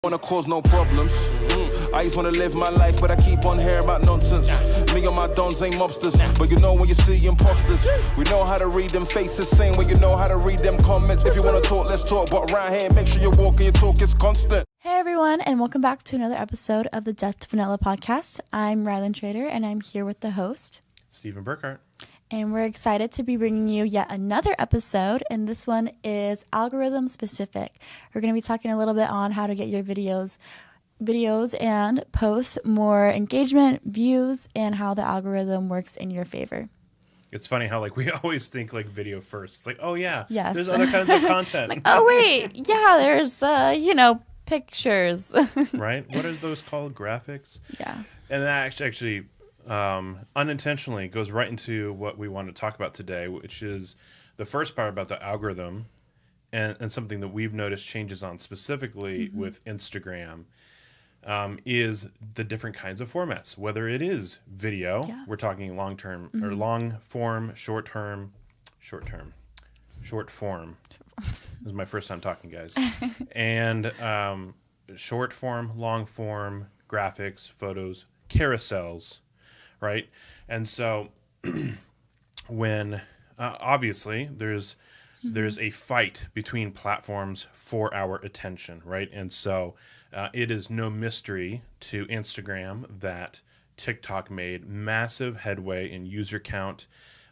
Wanna cause no problems. I just wanna live my life, but I keep on hearing about nonsense. Me and my dons ain't mobsters, but you know when you see imposters. We know how to read them faces, same way you know how to read them comments. If you wanna talk, let's talk, but around here, make sure you walk and your talk is constant. Hey everyone, and welcome back to another episode of the Death to Vanilla podcast. I'm Rylynn Trader, and I'm here with the host, Stephen Burkhart. And we're excited to be bringing you yet another episode, and this one is algorithm specific. We're going to be talking a little bit on how to get your videos and posts more engagement, views, and how the algorithm works in your favor. It's funny how we always think video first. It's like, oh yeah, yes, there's other kinds of content. Oh wait, yeah, there's pictures. Right? What are those called? Graphics? Yeah. And that actually unintentionally goes right into what we want to talk about today, which is the first part about the algorithm and something that we've noticed changes on specifically with Instagram is the different kinds of formats, whether it is video, we're talking long-term or long form, short form. This is my first time talking, guys. And short form, long form, graphics, photos, carousels, right? And so when obviously there's a fight between platforms for our attention, right? And so it is no mystery to Instagram that TikTok made massive headway in user count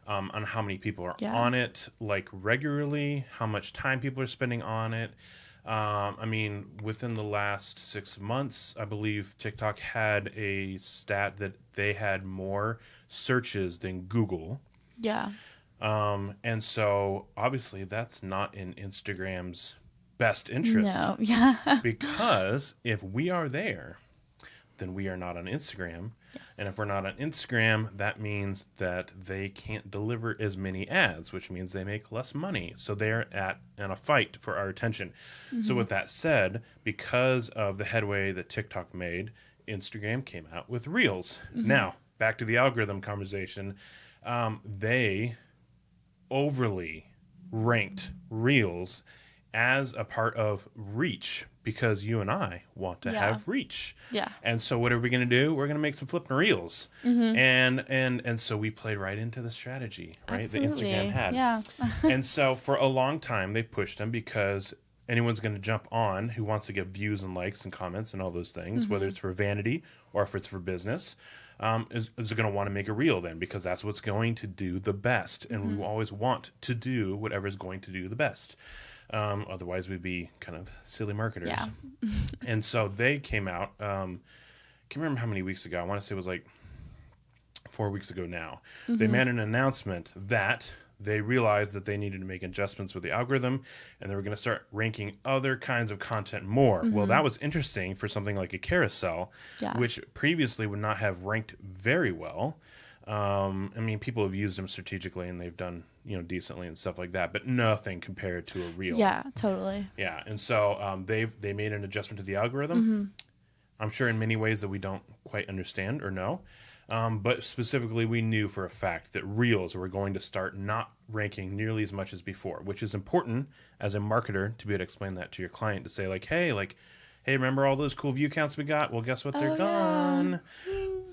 on how many people are on it, regularly, how much time people are spending on it. Within the last 6 months, I believe TikTok had a stat that they had more searches than Google. Yeah. And so obviously that's not in Instagram's best interest. No, yeah. Because if we are there, then we are not on Instagram. Yes. And if we're not on Instagram, that means that they can't deliver as many ads, which means they make less money. So they're in a fight for our attention. So with that said, because of the headway that TikTok made, Instagram came out with Reels. Now, back to the algorithm conversation. They overly ranked Reels as a part of reach because you and I want to have reach. Yeah. And so what are we going to do? We're going to make some flipping Reels. And so we played right into the strategy, right? Absolutely. That Instagram had. Yeah. And so for a long time they pushed them because anyone's going to jump on who wants to get views and likes and comments and all those things, whether it's for vanity or if it's for business, is going to want to make a reel then because that's what's going to do the best. And we always want to do whatever is going to do the best. Otherwise we'd be kind of silly marketers. Yeah. And so they came out, can't remember how many weeks ago. I want to say it was 4 weeks ago now. They made an announcement that they realized that they needed to make adjustments with the algorithm and they were going to start ranking other kinds of content more. Well, that was interesting for something like a carousel, which previously would not have ranked very well. People have used them strategically and they've done, decently and stuff like that, but nothing compared to a reel. Yeah, totally. Yeah. And so they made an adjustment to the algorithm. I'm sure in many ways that we don't quite understand or know. But specifically, we knew for a fact that Reels were going to start not ranking nearly as much as before, which is important as a marketer to be able to explain that to your client to say hey, remember all those cool view counts we got? Well, guess what? They're gone.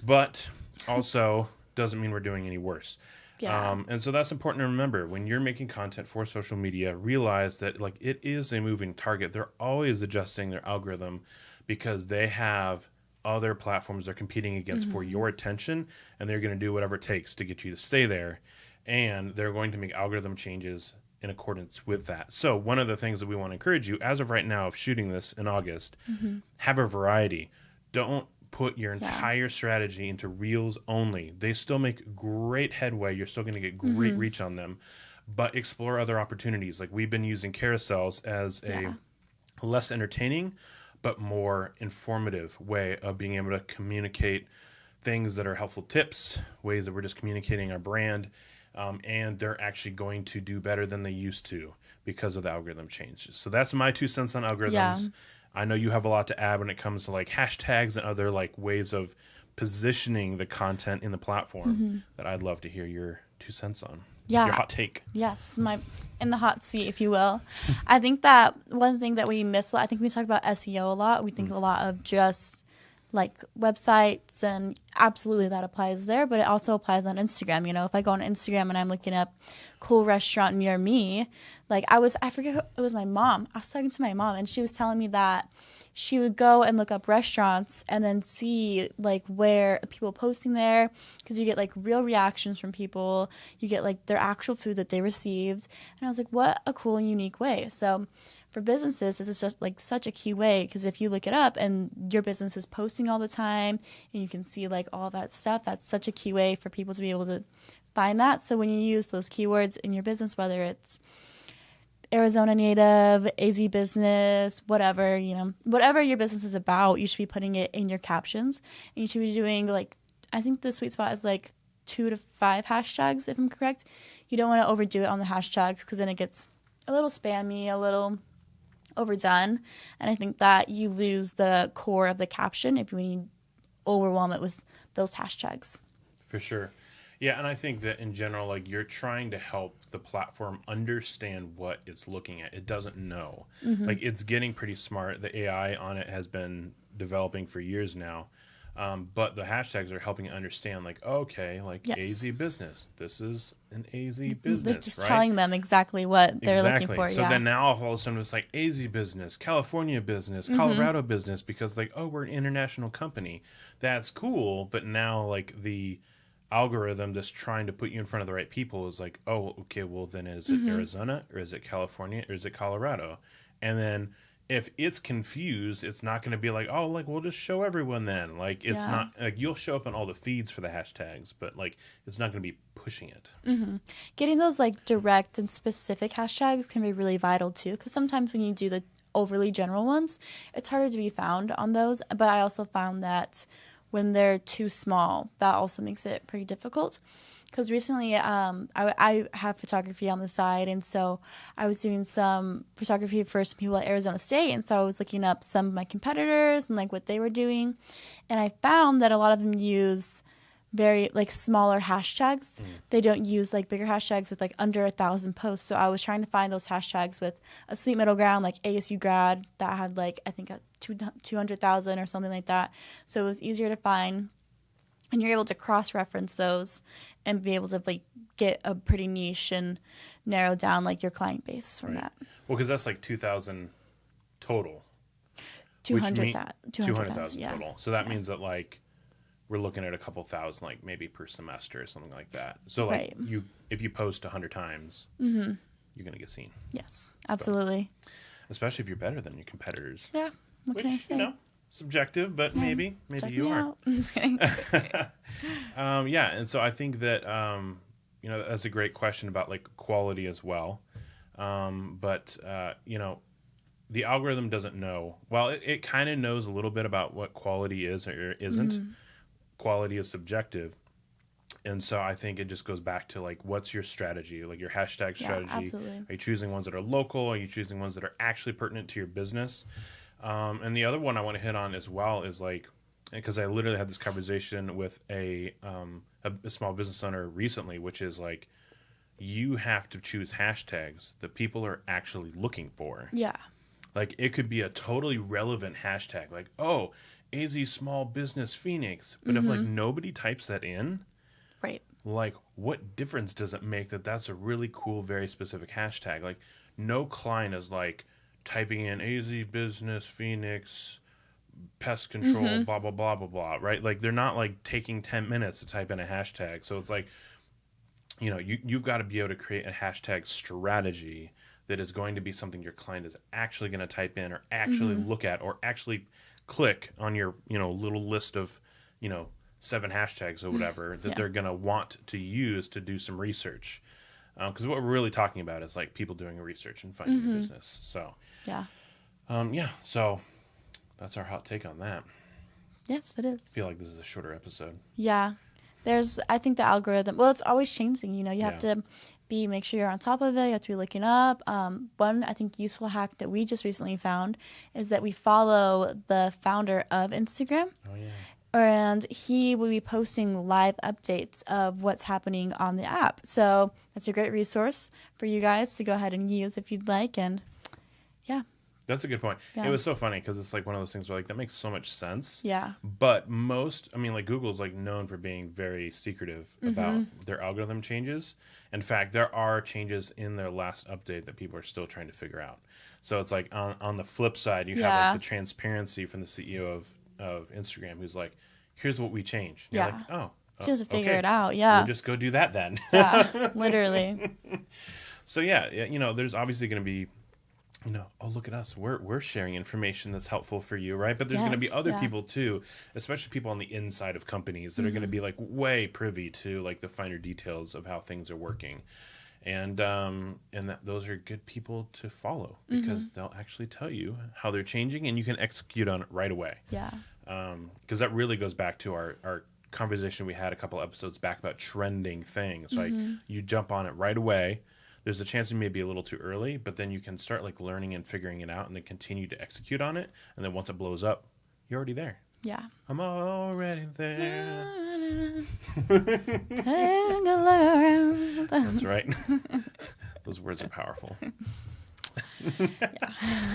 But also doesn't mean we're doing any worse. Yeah. And so that's important to remember. When you're making content for social media, realize that it is a moving target. They're always adjusting their algorithm because they have other platforms they're competing against for your attention, and they're going to do whatever it takes to get you to stay there. And they're going to make algorithm changes in accordance with that. So one of the things that we want to encourage you, as of right now of shooting this in August, have a variety. Don't put your entire strategy into Reels only. They still make great headway. You're still going to get great reach on them, but explore other opportunities. We've been using carousels as a less entertaining, but more informative way of being able to communicate things that are helpful tips, ways that we're just communicating our brand, and they're actually going to do better than they used to because of the algorithm changes. So that's my 2 cents on algorithms. Yeah. I know you have a lot to add when it comes to hashtags and other ways of positioning the content in the platform that I'd love to hear your 2 cents on. Yeah. Your hot take. Yes, in the hot seat, if you will. I think that one thing that we miss, I think we talk about SEO a lot. We think a lot of just like websites, and absolutely that applies there, but it also applies on Instagram. You know, if I go on Instagram and I'm looking up cool restaurant near me, like I forget who, it was my mom. I was talking to my mom and she was telling me that she would go and look up restaurants and then see like where people posting there, because you get like real reactions from people. You get like their actual food that they received. And I was like, what a cool and unique way. So for businesses, this is just like such a key way, because if you look it up and your business is posting all the time and you can see like all that stuff, that's such a key way for people to be able to find that. So when you use those keywords in your business, whether it's Arizona native, AZ business, whatever, you know, whatever your business is about, you should be putting it in your captions. And you should be doing like, I think the sweet spot is like 2 to 5 hashtags, if I'm correct. You don't want to overdo it on the hashtags, because then it gets a little spammy, a little overdone. And I think that you lose the core of the caption if you overwhelm it with those hashtags. For sure. Yeah, and I think that in general, like, you're trying to help the platform understand what it's looking at. It doesn't know. Like, it's getting pretty smart. The AI on it has been developing for years now. But the hashtags are helping it understand, like, okay, like, yes. AZ business. This is an AZ business, They're just right? telling them exactly what they're looking for. So then now all of a sudden it's like AZ business, California business, Colorado business, because like, oh, we're an international company. That's cool. But now like the algorithm that's trying to put you in front of the right people is like, oh, okay, well then is it Arizona, or is it California, or is it Colorado? And then if it's confused, it's not going to be like, oh, like, we'll just show everyone then. Like, it's not, like, you'll show up on all the feeds for the hashtags, but, like, it's not going to be pushing it. Getting those, like, direct and specific hashtags can be really vital, too, because sometimes when you do the overly general ones, it's harder to be found on those. But I also found that when they're too small, that also makes it pretty difficult. Because recently I have photography on the side, and so I was doing some photography for some people at Arizona State, and so I was looking up some of my competitors and like what they were doing, and I found that a lot of them use very like smaller hashtags. They don't use like bigger hashtags with like under 1,000 posts. So I was trying to find those hashtags with a sweet middle ground, like ASU grad, that had like I think 200,000 or something like that. So it was easier to find. And you're able to cross-reference those and be able to like get a pretty niche and narrow down like your client base from that. Well, because that's like 2,000 total. 200,000 yeah. total. So that means that like we're looking at a couple thousand, like maybe per semester or something like that. So like if you post 100 times, you're gonna get seen. Yes, absolutely. So, especially if you're better than your competitors. Yeah. What can I say? You know, subjective, but maybe you are. I'm just kidding. Yeah, and so I think that you know, that's a great question about like quality as well. But you know, the algorithm doesn't know. Well, it kind of knows a little bit about what quality is or isn't. Quality is subjective. And so I think it just goes back to like, what's your strategy, like your hashtag strategy? Absolutely. Are you choosing ones that are local? Are you choosing ones that are actually pertinent to your business? And the other one I want to hit on as well is like, because I literally had this conversation with a small business owner recently, which is like, you have to choose hashtags that people are actually looking for. Yeah. Like, it could be a totally relevant hashtag, like, oh, AZ Small Business Phoenix. But if like nobody types that in, right, like, what difference does it make that that's a really cool, very specific hashtag? Like, no client is like typing in AZ Business Phoenix pest control, blah, blah, blah, blah, blah, right? Like, they're not like taking 10 minutes to type in a hashtag. So it's like, you know, you've got to be able to create a hashtag strategy that is going to be something your client is actually going to type in or actually look at or actually click on your, you know, little list of, you know, 7 hashtags or whatever that they're going to want to use to do some research. Because what we're really talking about is like people doing research and finding your business. So, so that's our hot take on that. Yes, it is. I feel like this is a shorter episode. Yeah. I think the algorithm, well, it's always changing, you know, you have to make sure you're on top of it. You have to be looking up. One, I think, useful hack that we just recently found is that we follow the founder of Instagram. Oh, yeah. and he will be posting live updates of what's happening on the app. So that's a great resource for you guys to go ahead and use if you'd like. And yeah. That's a good point. Yeah. It was so funny because it's like one of those things where like that makes so much sense. Yeah. But like Google's like known for being very secretive about their algorithm changes. In fact, there are changes in their last update that people are still trying to figure out. So it's like on the flip side, you have like the transparency from the CEO of Instagram, who's like, "Here's what we changed." And you're like, oh, she has to figure okay. it out. Yeah. We'll just go do that then. Yeah. Literally. So yeah, there's obviously going to be, oh, look at us. We're sharing information that's helpful for you, right? But there's going to be other people too, especially people on the inside of companies that are going to be like way privy to like the finer details of how things are working. And those are good people to follow because they'll actually tell you how they're changing and you can execute on it right away. Yeah. Because that really goes back to our conversation we had a couple episodes back about trending things. Like you jump on it right away. There's a chance you may be a little too early, but then you can start like learning and figuring it out and then continue to execute on it. And then once it blows up, you're already there. Yeah. I'm already there. That's right. Those words are powerful.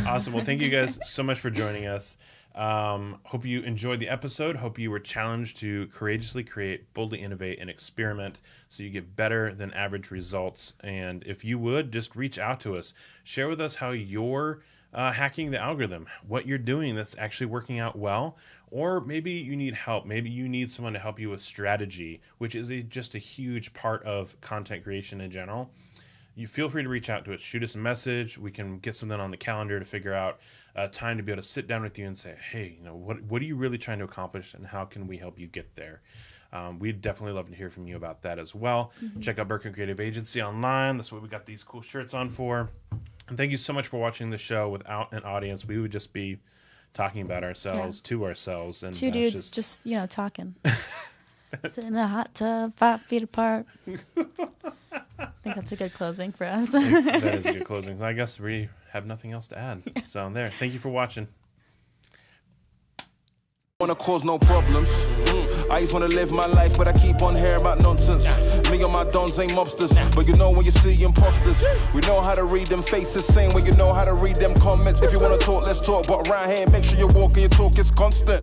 Awesome. Well, thank you guys so much for joining us. Hope you enjoyed the episode. Hope you were challenged to courageously create, boldly innovate, and experiment so you get better than average results. And if you would, just reach out to us. Share with us how you're hacking the algorithm, what you're doing that's actually working out well, or maybe you need help. Maybe you need someone to help you with strategy, which is just a huge part of content creation in general. You feel free to reach out to us. Shoot us a message. We can get something on the calendar to figure out a time to be able to sit down with you and say, hey, what are you really trying to accomplish and how can we help you get there? We'd definitely love to hear from you about that as well. Check out Burkhart Creative Agency online. That's what we got these cool shirts on for. And thank you so much for watching the show. Without an audience, we would just be talking about ourselves to ourselves. And two dudes just talking. Sitting in a hot tub, 5 feet apart. I think that's a good closing for us. That is a good closing. I guess we have nothing else to add. So there. Thank you for watching. Wanna cause no problems. I just wanna live my life, but I keep on hearing about nonsense. Me and my dons ain't mobsters, but when you see imposters, we know how to read them faces, same way you know how to read them comments. If you wanna talk, let's talk, but around here, make sure you're walking your talk is constant.